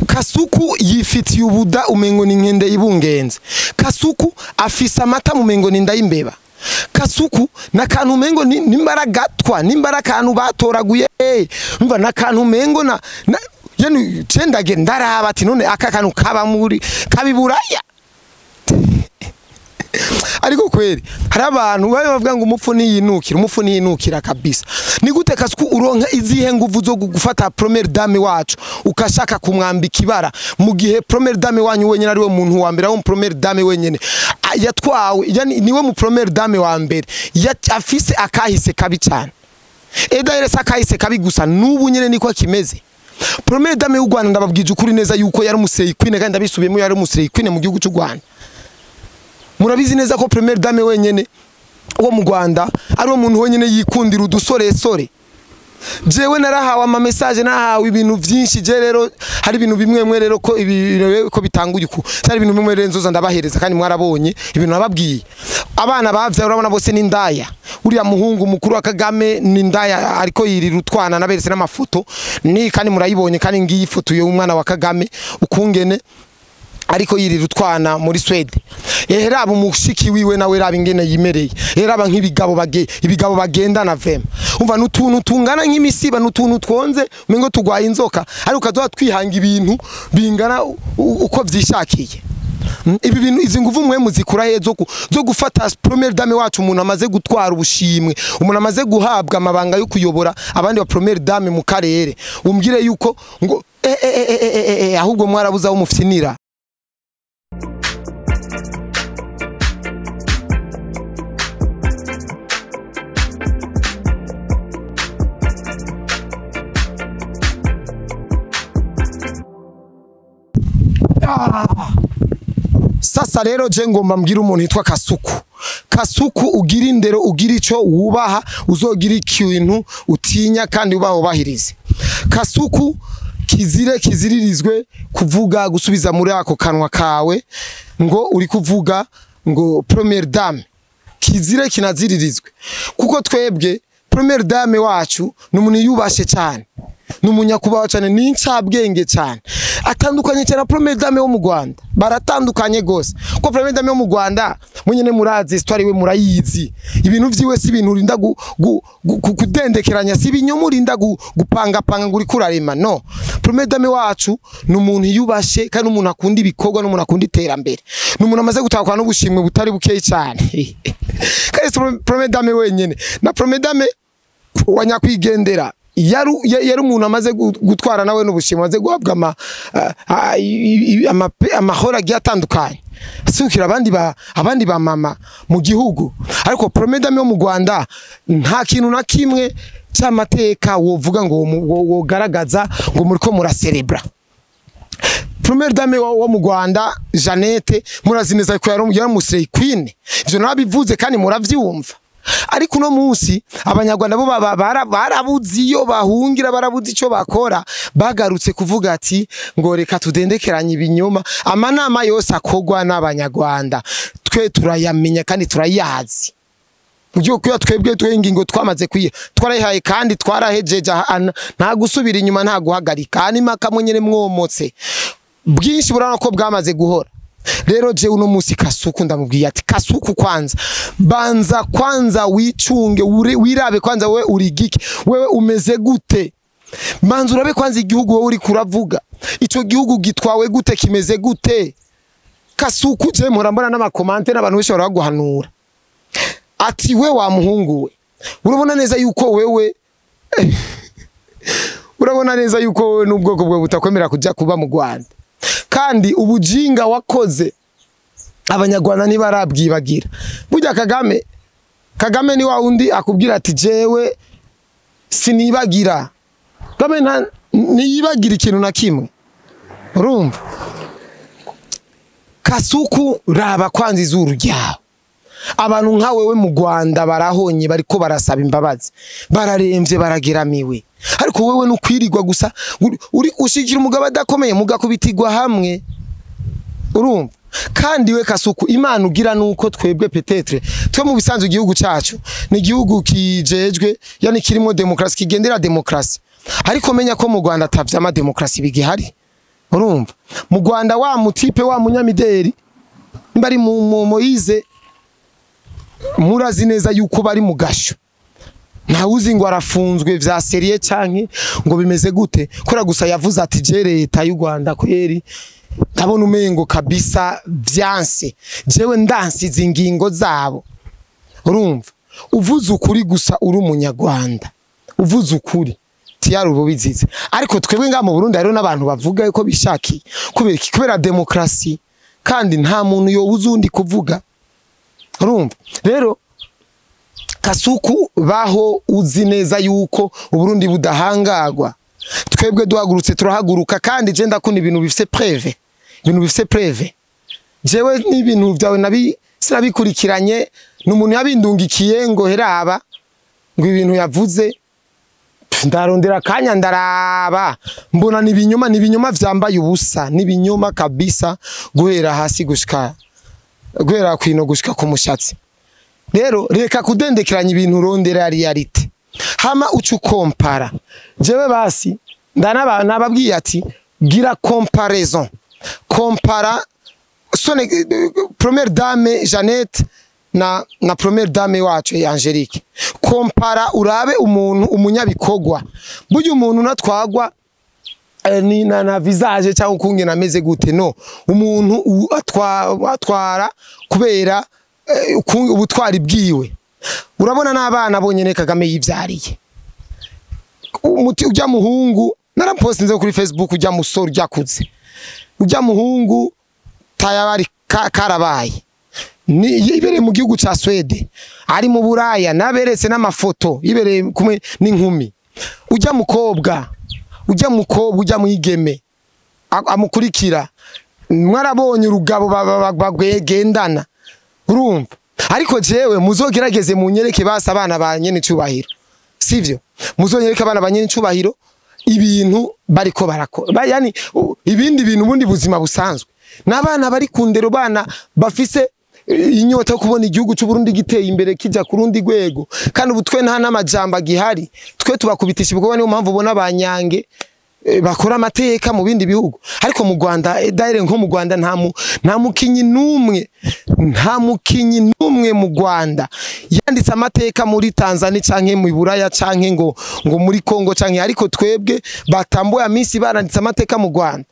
Kasuku yifitiye ubuda umengo ni nkende ibungenze. Kasuku afisa amata mu mengo ni ndayimbeba. Kasuku nakantu mengo nimbaragatwa nimbarakantu batoraguye umva nakantu mengo na yani cendage ndaraba ati none aka kantu kaba muri kabiburaya. Ariko kweri hari abantu bavuga ngo umupfu niyinukira kabisa. Ni gute Kasuku uronka izihe nguvu zo gufata première dame wacu ukashaka kumwambika ibara mu gihe première dame wanyu wenyene ari we muntu wa mbere aho première dame wenyene yatwawe yani niwe mu première dame wa mbere afise akahise kabi cyane. Edaire sakahise kabi gusa nubu nyene niko kimeze. Première dame y'u Rwanda ndababwije ukuri neza yuko yari umuseyi queen kandi abisubiyemo yari umuseyi queen mu gihugu cy'u Rwanda. Murabizi neza ko première dame wenyene wo mu Rwanda ari umuntu wenyene yikundira udusore. Jewe narahawe ama message nahawe ibintu byinshi je rero hari ibintu bimwe rero ko ko bitanguye uko cyari ibintu bimwe rero nzoza ndabahereza kandi mwarabonye ibintu nababwiye abana bavye urabona bose ni ndaya uriya muhungu mukuru wa Kagame ni ndaya ariko yirira utwana naberese n'amafoto ni kandi murayibonye kandi ngiyi foto yo umwana wa Kagame ukungene ariko yirira utwana muri Swede. Raba umushiki wiwe nawe raba ingene yimereye. Raba nk'ibigabo bagenda na vema. Umva n'utuntu tungana nk'imisiba n'utuntu twonze mengo tugwaye inzoka ariko ukazoa twihanga ibintu bingana uko vyishakiye. Ibi bintu izi nguvu mwe muzikura hezo zo gufata première dame wacu umuntu amaze gutwara ubushimwe umuntu amaze guhabwa amabanga yo kuyobora abandi ba première dame mu karere umbwire yuko ngo ahubwo mwarabuza aho mufyinira. Sasa rero je ngomba mbwira umuntu yitwa Kasuku ugira indero ugira ico wubaha uzogira ikintu utinya kandi ubaho bahirize. Kasuku kiziririzwe kuvuga gusubiza muri ako kanwa kawe ngo uri kuvuga ngo première dame kizire kinaziririzwe kuko twebwe première dame wacu n'umuntu yubashe cyane n'umunyakubaho cyane n'incabwenge cyane atandukanye cyane première dame wo mu Rwanda baratandukanye gose ko première dame wo mu Rwanda munyene murazi histoire we murayizi ibintu vyiwe si ibintu urinda kudendekeranya si ibinyomo urinda gupanga nguri kurarema no première dame wacu n'umuntu yubashe kandi umuntu akunda ibikorwa n'umuntu akunda iterambere n'umuntu amaze gutakwa no gushimwe butari bukeye cyane kandi première dame wenyene na première dame wanyakwigendera yari umuntu amaze gutwara nawe n'ubushimwe amaze guhabwa amahoro agiye atandukanye asukira abandi ba mama mu gihugu ariko première dame yo mu Rwanda nta kintu na kimwe cy'amateka wovuga ngo wogaragaza ngo muri ko muracelebra. Première dame wo mu Rwanda Jeannette murazineza ko yari umuseyi queen ivyo nabivuze kandi muravyumva. Ariko no munsi abanyarwanda bo barabuzi iyo bahungira barabuzi ico bakora bagarutse kuvuga ati ngo reka tudendekeranye ibinyoma amanama yose akogwa n'abanyarwanda twe turayamenya kandi turayazi byo kuya twebwe twengingo twamaze kwiye twarayihaye kandi twarahejeje nta gusubira inyuma nta guhagarika anima kamwenyene mwomotse bwinshi burana ko bwamaze guhora. Rero je uno musi Kasuku ndamubwiye ati Kasuku kwanza wicunge wirabe kwanza we urigiki wewe umeze gute manzu urabe kwanza igihugu wewe uri kuravuga ico gihugu gitwawe gute kimeze gute. Kasuku je murambona n'amakomante n'abantu besho baraguhanura ati we wa muhungu we urabona neza yuko wewe urabona neza yuko wewe n'ubwoko bwe butakwemera kuja kuba mu Rwanda kandi ubujinga wakoze abanyarwanda ntibarabwibagira. Burya Kagame ni wa undi akubwira ati jewe sinibagira Kagame niyibagira ikintu na kimwe urumva. Kasuku raba kwanza izuru ryawe abantu nka wewe mu Rwanda barahonye bariko barasaba imbabazi bararemvye barageramiwe ariko wewe nukwirirwa gusa uri ushikira umugabo adakomeye mugakubitirwa hamwe urumva. Kandi we Kasuku Imana ugira nuko twebwe petetre twe mu bisanzwe igihugu cyacu ni igihugu kijejwe yani kirimo demokrasi kigendera demokrasi ariko menya ko mu Rwanda atavyama demokrasi bigihari urumva mu Rwanda wa mutipe wa munyamideri mbari mu Moise murazi neza yuko bari mu gasho nta uzi ngo arafunzwe vya serie canke ngo bimeze gute kora gusa yavuze ati je leta y'u Rwanda kweri ndabona umengo kabisa byanse jewe ndansize ingingo zabo urumva uvuze ukuri gusa uri umunyarwanda uvuze ukuri tiyari ububizize ariko twebwe nga mu Burundi rero n'abantu bavuga yuko bishaki kubera demokrasi kandi nta muntu yo uzundi kuvuga urumva rero Kasuku baho uzi neza yuko Uburundi budahangagwa twebwe duhagurutse turahaguruka kandi je ndakunda ibintu bifise preve jewe n'ibintu byawe nabi sinabikurikiranye n'umuntu yabindungikiye ngo heraba ngo ibintu yavuze ndarondera kanya ndaraba mbona nibinyoma vyambaye ubusa nibinyoma kabisa guhera hasi gushika guhera kwino gushika ku mushatsi rero reka kudendekeranya ibintu rondera reality hama ucu compara jewe basi nababwiye ati gira comparaison compara sone première dame Jeannette na première dame wacu Angelique compara urabe umuntu umunyabikogwa buryo umuntu natwagwa ni na visage cyangwa kungena ameze gute no umuntu atwara kubera ubutwari bwiwe urabona n'abana bonyene Kagame yivyariye umuti ujya muhungu narapost nze kuri Facebook ujya musoro ujyakuze ujya muhungu tayabari karabaye ni ibereye mu gihugu ca Swede ari mu Buraya naberetse n'amafoto ibereye kumwe n'inkumi ujya mukobwa ujya mwigeme amukurikira mwarabonye urugabo bagwegendana urumva ariko jewe muzogerageze munyereke basa abana banyene cubahiro sivyo muzonyereke abana banyene cubahiro ibintu bariko barakora yani ibindi bintu bundi buzima busanzwe nabana bari kundero bana bafise inyota kubona igihugu cy'u Burundi giteye imbere kijya ku rundi rwego kandi ubutwe nta namajamba gihari twe tubakubitisha ibikorwa niyo mpamvu ubona abanyange bakora amateka mu bindi bihugu ariko mu Rwanda daire nko mu Rwanda nta mukinyi numwe mu Rwanda yanditse amateka muri Tanzania canke mu Buraya canke ngo muri Kongo canke ariko twebwe batamboya misi baranditse amateka mu Rwanda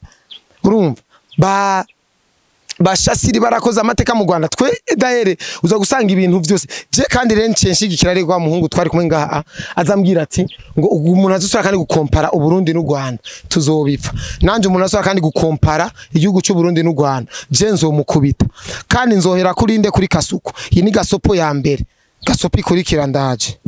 urumva bashasiri barakoze amateka mu Rwanda twe daire uza gusanga ibintu byose je kandi renshi nshigikira rego wa muhungu twari kumwe ngaha azambwira ati ngo umuntu azusura kandi gukompara Uburundi n'u Rwanda tuzobipfa nanje umuntu azusura kandi gukompara igihugu cy'u Burundi n'u Rwanda je nzomukubita kandi nzohera kurinde kuri Kasuku iyi ni gasopo ya mbere gasopo ikurikira ndaje